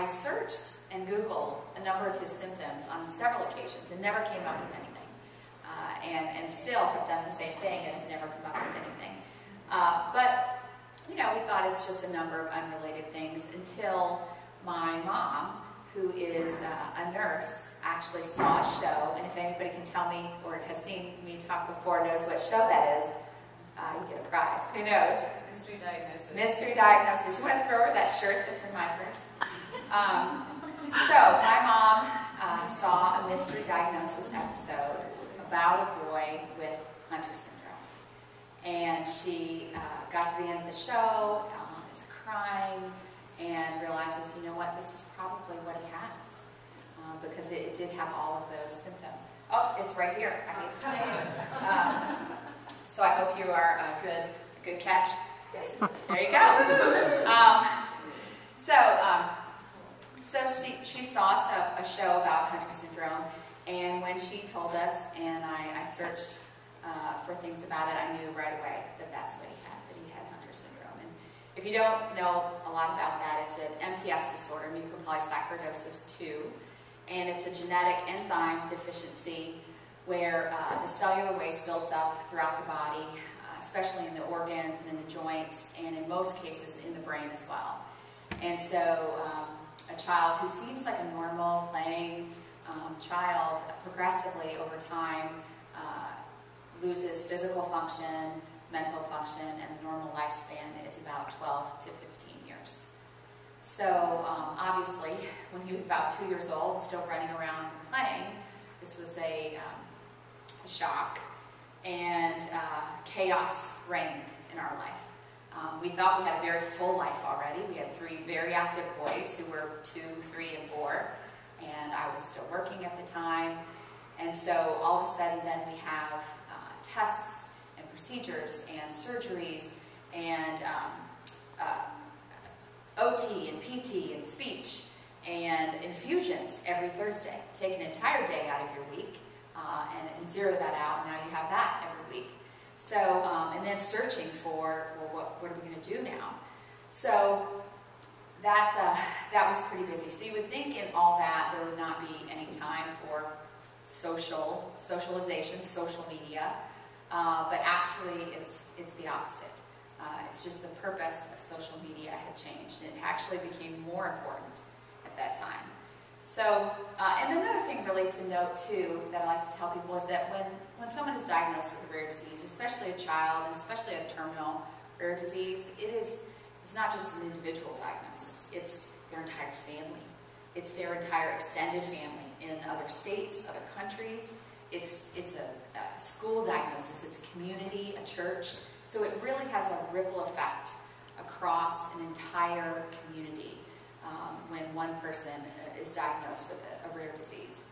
I searched and Googled a number of his symptoms on several occasions and never came up with anything. And still have done the same thing and have never come up with anything. But, you know, we thought it's just a number of unrelated things until my mom, who is a nurse, actually saw a show. And if anybody can tell me or has seen me talk before knows what show that is, you get a prize. Who knows? Mystery Diagnosis. Mystery Diagnosis. You want to throw her that shirt that's in my purse? So my mom saw a Mystery Diagnosis episode about a boy with Hunter syndrome. And she got to the end of the show, is crying, and realizes, you know what, this is probably what he has. Because it did have all of those symptoms. Oh, it's right here. I hate to say it. So I hope you are a good catch. Yes. There you go. So she saw a show about Hunter syndrome, and when she told us, and I searched for things about it, I knew right away that that's what he had, that he had Hunter syndrome. And if you don't know a lot about that, it's an MPS disorder, mucopolysaccharidosis II, and it's a genetic enzyme deficiency where the cellular waste builds up throughout the body, especially in the organs and in the joints, and in most cases in the brain as well. And so a child who seems like a normal, playing child, progressively over time loses physical function, mental function, and the normal lifespan is about 12 to 15 years. So obviously, when he was about 2 years old, still running around and playing, this was a shock, and chaos reigned in our life. We thought we had a very full life already. We had 3 very active boys who were 2, 3, and 4, and I was still working at the time. And so all of a sudden then we have tests and procedures and surgeries and OT and PT and speech and infusions every Thursday. Take an entire day out of your week and zero that out, and now you have that every week. So, and then searching for, well, what are we going to do now? So that was pretty busy. So you would think in all that there would not be any time for socialization, social media, but actually it's the opposite. It's just the purpose of social media had changed, and it actually became more important at that time. So, and another thing really to note too that I like to tell people is that when someone is diagnosed with a rare disease, especially a child, and especially a terminal rare disease, it's not just an individual diagnosis, it's their entire family. It's their entire extended family in other states, other countries. It's a school diagnosis, it's a community, a church. So it really has a ripple effect across an entire community when one person is diagnosed with a rare disease.